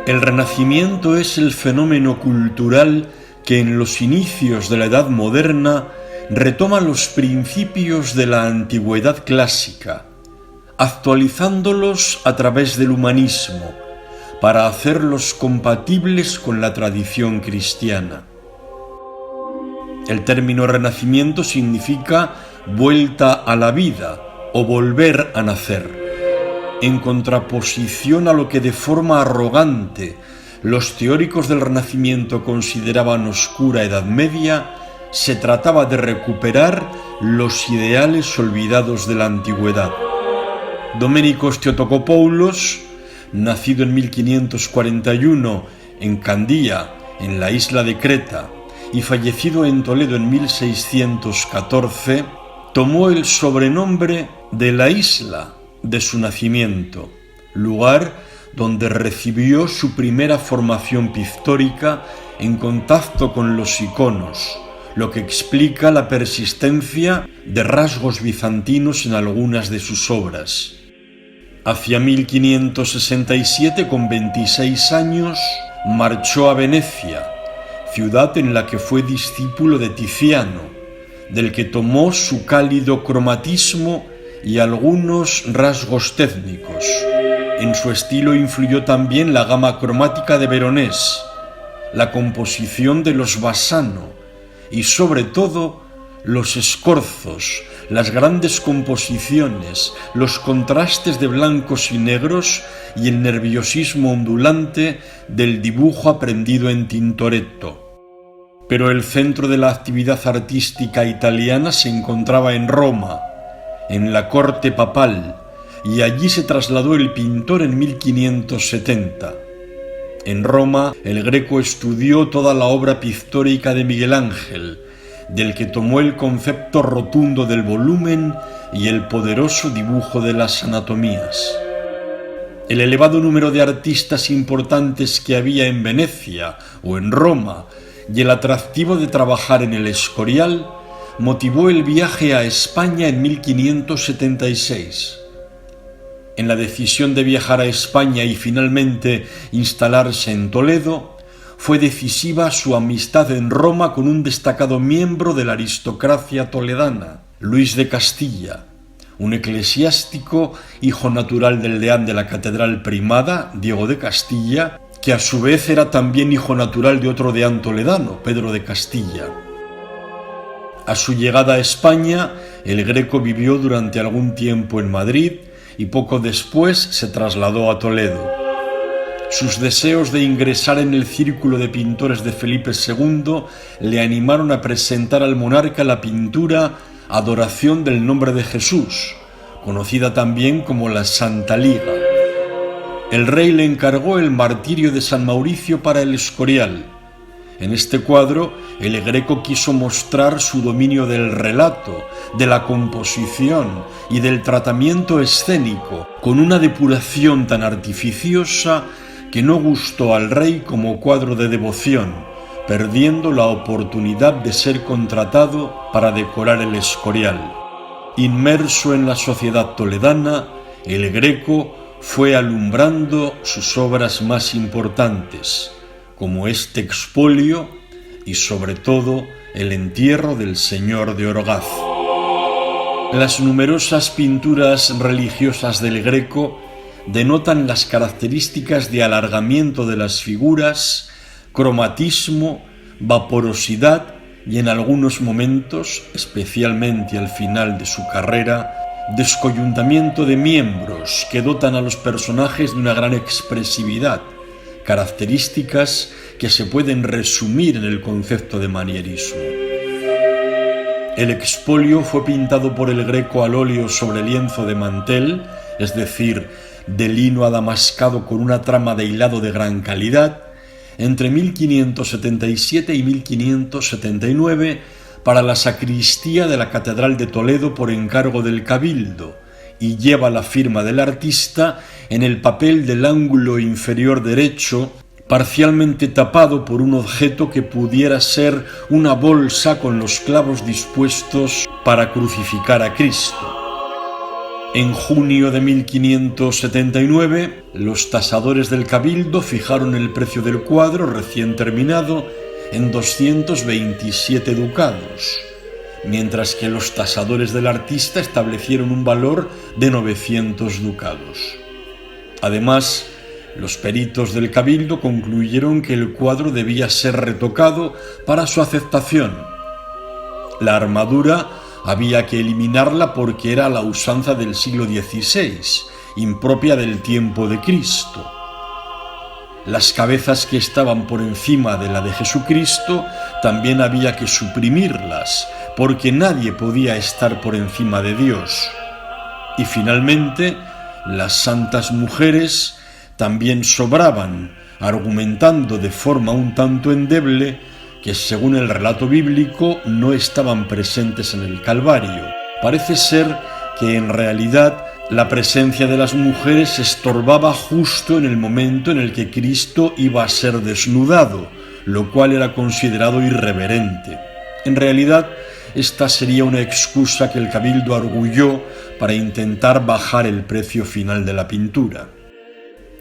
El Renacimiento es el fenómeno cultural que en los inicios de la Edad Moderna retoma los principios de la antigüedad clásica, actualizándolos a través del humanismo, para hacerlos compatibles con la tradición cristiana. El término Renacimiento significa vuelta a la vida o volver a nacer. En contraposición a lo que de forma arrogante los teóricos del Renacimiento consideraban oscura Edad Media, se trataba de recuperar los ideales olvidados de la antigüedad. Doménicos Theotokopoulos, nacido en 1541 en Candía, en la isla de Creta, y fallecido en Toledo en 1614, tomó el sobrenombre de la isla de su nacimiento, lugar donde recibió su primera formación pictórica en contacto con los iconos, lo que explica la persistencia de rasgos bizantinos en algunas de sus obras. Hacia 1567, con 26 años, marchó a Venecia, ciudad en la que fue discípulo de Tiziano, del que tomó su cálido cromatismo y algunos rasgos técnicos. En su estilo influyó también la gama cromática de Veronés, la composición de los Bassano y sobre todo los escorzos, las grandes composiciones, los contrastes de blancos y negros y el nerviosismo ondulante del dibujo aprendido en Tintoretto. Pero el centro de la actividad artística italiana se encontraba en Roma, en la corte papal, y allí se trasladó el pintor en 1570. En Roma, el Greco estudió toda la obra pictórica de Miguel Ángel, del que tomó el concepto rotundo del volumen y el poderoso dibujo de las anatomías. El elevado número de artistas importantes que había en Venecia o en Roma y el atractivo de trabajar en el Escorial motivó el viaje a España en 1576. En la decisión de viajar a España y finalmente instalarse en Toledo, fue decisiva su amistad en Roma con un destacado miembro de la aristocracia toledana, Luis de Castilla, un eclesiástico hijo natural del deán de la catedral primada, Diego de Castilla, que a su vez era también hijo natural de otro deán toledano, Pedro de Castilla. A su llegada a España, el Greco vivió durante algún tiempo en Madrid y poco después se trasladó a Toledo. Sus deseos de ingresar en el círculo de pintores de Felipe II le animaron a presentar al monarca la pintura Adoración del Nombre de Jesús, conocida también como la Santa Liga. El rey le encargó el martirio de San Mauricio para el Escorial. En este cuadro, el Greco quiso mostrar su dominio del relato, de la composición y del tratamiento escénico, con una depuración tan artificiosa que no gustó al rey como cuadro de devoción, perdiendo la oportunidad de ser contratado para decorar el Escorial. Inmerso en la sociedad toledana, el Greco fue alumbrando sus obras más importantes, como este expolio y sobre todo el entierro del Señor de Orgaz. Las numerosas pinturas religiosas del Greco denotan las características de alargamiento de las figuras, cromatismo, vaporosidad y en algunos momentos, especialmente al final de su carrera, descoyuntamiento de miembros que dotan a los personajes de una gran expresividad, características que se pueden resumir en el concepto de manierismo. El expolio fue pintado por el Greco al óleo sobre lienzo de mantel, es decir, de lino adamascado con una trama de hilado de gran calidad, entre 1577 y 1579 para la sacristía de la Catedral de Toledo por encargo del Cabildo, y lleva la firma del artista en el papel del ángulo inferior derecho, parcialmente tapado por un objeto que pudiera ser una bolsa con los clavos dispuestos para crucificar a Cristo. En junio de 1579, los tasadores del Cabildo fijaron el precio del cuadro recién terminado en 227 ducados, mientras que los tasadores del artista establecieron un valor de 900 ducados. Además, los peritos del Cabildo concluyeron que el cuadro debía ser retocado para su aceptación. La armadura había que eliminarla porque era la usanza del siglo XVI, impropia del tiempo de Cristo. Las cabezas que estaban por encima de la de Jesucristo también había que suprimirlas, porque nadie podía estar por encima de Dios. Y finalmente, las santas mujeres también sobraban, argumentando de forma un tanto endeble que según el relato bíblico no estaban presentes en el Calvario. Parece ser que en realidad la presencia de las mujeres estorbaba justo en el momento en el que Cristo iba a ser desnudado, lo cual era considerado irreverente. En realidad, esta sería una excusa que el Cabildo arguyó para intentar bajar el precio final de la pintura.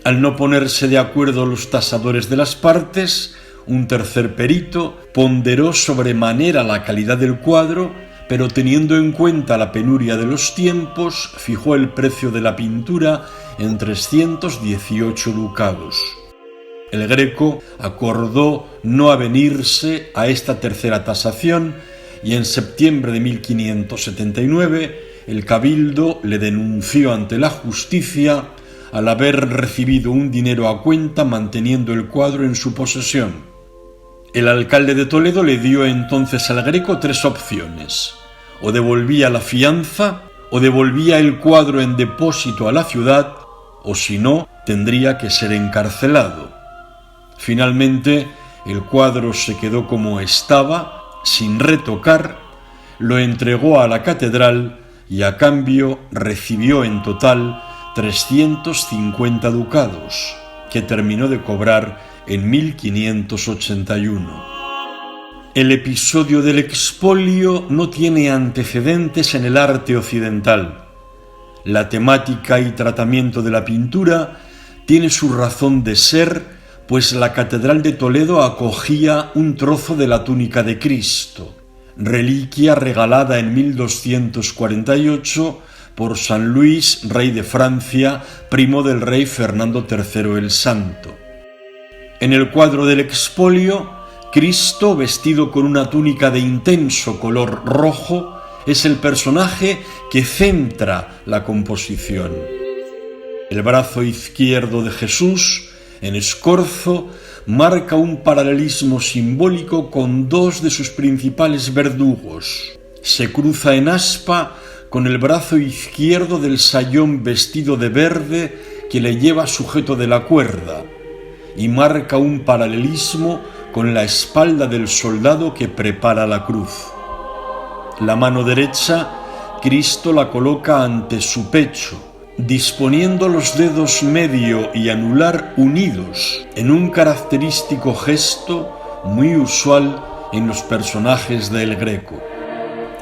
Al no ponerse de acuerdo los tasadores de las partes, un tercer perito ponderó sobremanera la calidad del cuadro, pero teniendo en cuenta la penuria de los tiempos, fijó el precio de la pintura en 318 ducados. El Greco acordó no avenirse a esta tercera tasación y en septiembre de 1579 el Cabildo le denunció ante la justicia al haber recibido un dinero a cuenta manteniendo el cuadro en su posesión. El alcalde de Toledo le dio entonces al Greco 3 opciones: o devolvía la fianza, o devolvía el cuadro en depósito a la ciudad, o si no, tendría que ser encarcelado. Finalmente, el cuadro se quedó como estaba, sin retocar, lo entregó a la catedral y a cambio recibió en total 350 ducados, que terminó de cobrar en 1581. El episodio del expolio no tiene antecedentes en el arte occidental. La temática y tratamiento de la pintura tiene su razón de ser, pues la Catedral de Toledo acogía un trozo de la túnica de Cristo, reliquia regalada en 1248 por San Luis, rey de Francia, primo del rey Fernando III el Santo. En el cuadro del expolio, Cristo, vestido con una túnica de intenso color rojo, es el personaje que centra la composición. El brazo izquierdo de Jesús, en escorzo, marca un paralelismo simbólico con 2 de sus principales verdugos. Se cruza en aspa con el brazo izquierdo del sayón vestido de verde que le lleva sujeto de la cuerda, y marca un paralelismo con la espalda del soldado que prepara la cruz. La mano derecha, Cristo la coloca ante su pecho, disponiendo los dedos medio y anular unidos en un característico gesto muy usual en los personajes del Greco.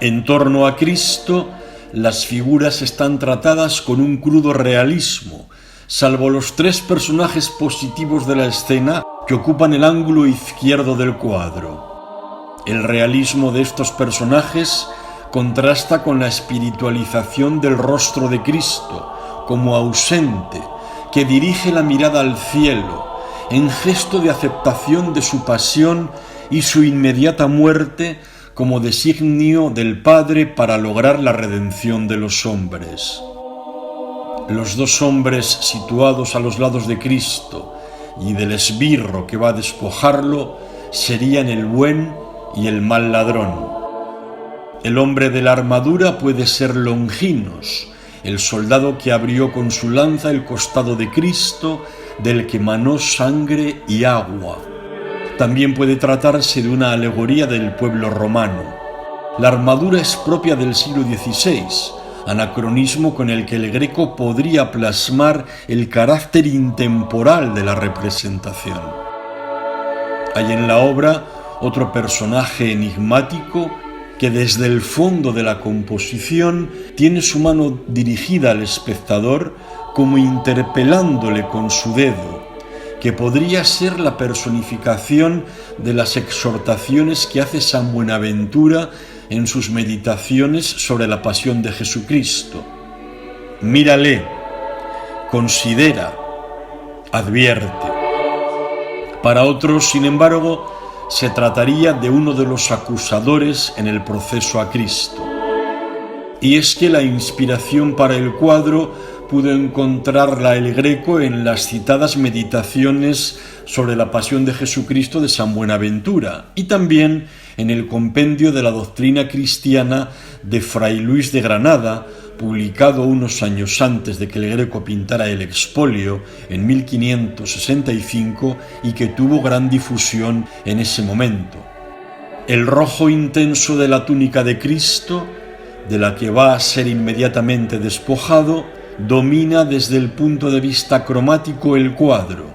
En torno a Cristo, las figuras están tratadas con un crudo realismo, salvo los 3 personajes positivos de la escena que ocupan el ángulo izquierdo del cuadro. El realismo de estos personajes contrasta con la espiritualización del rostro de Cristo, como ausente, que dirige la mirada al cielo, en gesto de aceptación de su pasión y su inmediata muerte como designio del Padre para lograr la redención de los hombres. Los 2 hombres situados a los lados de Cristo y del esbirro que va a despojarlo serían el buen y el mal ladrón. El hombre de la armadura puede ser Longinos, el soldado que abrió con su lanza el costado de Cristo, del que manó sangre y agua. También puede tratarse de una alegoría del pueblo romano. La armadura es propia del siglo XVI, anacronismo con el que el Greco podría plasmar el carácter intemporal de la representación. Hay en la obra otro personaje enigmático que desde el fondo de la composición tiene su mano dirigida al espectador como interpelándole con su dedo, que podría ser la personificación de las exhortaciones que hace San Buenaventura en sus meditaciones sobre la pasión de Jesucristo. Mírale, considera, advierte. Para otros, sin embargo, se trataría de uno de los acusadores en el proceso a Cristo. Y es que la inspiración para el cuadro pudo encontrarla el Greco en las citadas meditaciones sobre la pasión de Jesucristo de San Buenaventura y también en el compendio de la doctrina cristiana de Fray Luis de Granada, publicado unos años antes de que el Greco pintara el expolio en 1565 y que tuvo gran difusión en ese momento. El rojo intenso de la túnica de Cristo, de la que va a ser inmediatamente despojado, domina desde el punto de vista cromático el cuadro.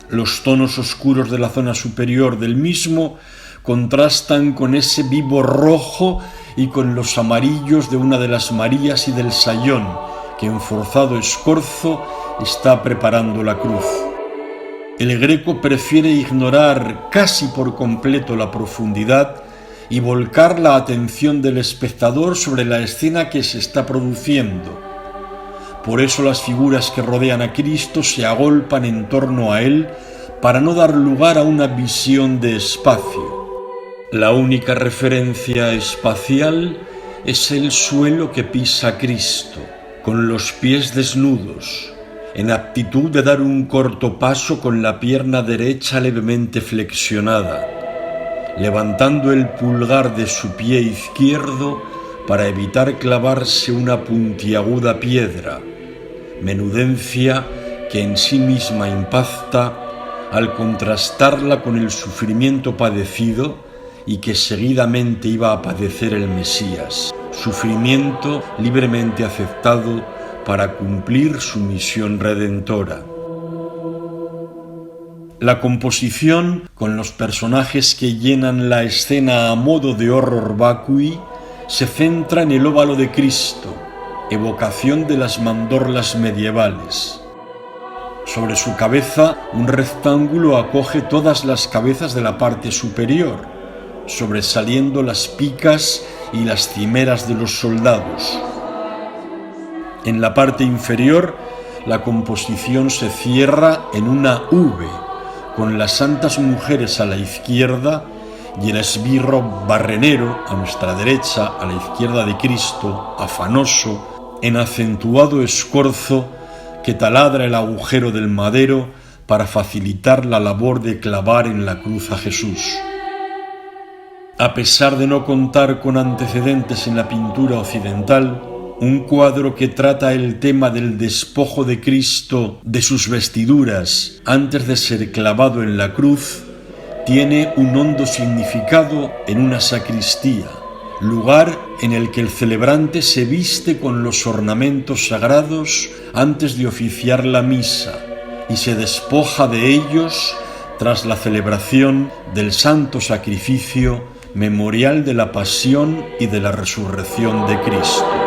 Los tonos oscuros de la zona superior del mismo contrastan con ese vivo rojo y con los amarillos de una de las Marías y del sayón, que en forzado escorzo está preparando la cruz. El Greco prefiere ignorar casi por completo la profundidad y volcar la atención del espectador sobre la escena que se está produciendo. Por eso las figuras que rodean a Cristo se agolpan en torno a él para no dar lugar a una visión de espacio. La única referencia espacial es el suelo que pisa Cristo, con los pies desnudos, en aptitud de dar un corto paso con la pierna derecha levemente flexionada, levantando el pulgar de su pie izquierdo para evitar clavarse una puntiaguda piedra, menudencia que en sí misma impacta al contrastarla con el sufrimiento padecido y que seguidamente iba a padecer el Mesías, sufrimiento libremente aceptado para cumplir su misión redentora. La composición, con los personajes que llenan la escena a modo de horror vacui, se centra en el óvalo de Cristo, evocación de las mandorlas medievales. Sobre su cabeza, un rectángulo acoge todas las cabezas de la parte superior, sobresaliendo las picas y las cimeras de los soldados. En la parte inferior, la composición se cierra en una V, con las santas mujeres a la izquierda y el esbirro barrenero a nuestra derecha, a la izquierda de Cristo, afanoso, en acentuado escorzo que taladra el agujero del madero para facilitar la labor de clavar en la cruz a Jesús. A pesar de no contar con antecedentes en la pintura occidental, un cuadro que trata el tema del despojo de Cristo de sus vestiduras antes de ser clavado en la cruz tiene un hondo significado en una sacristía, lugar en el que el celebrante se viste con los ornamentos sagrados antes de oficiar la misa y se despoja de ellos tras la celebración del santo sacrificio memorial de la pasión y de la resurrección de Cristo.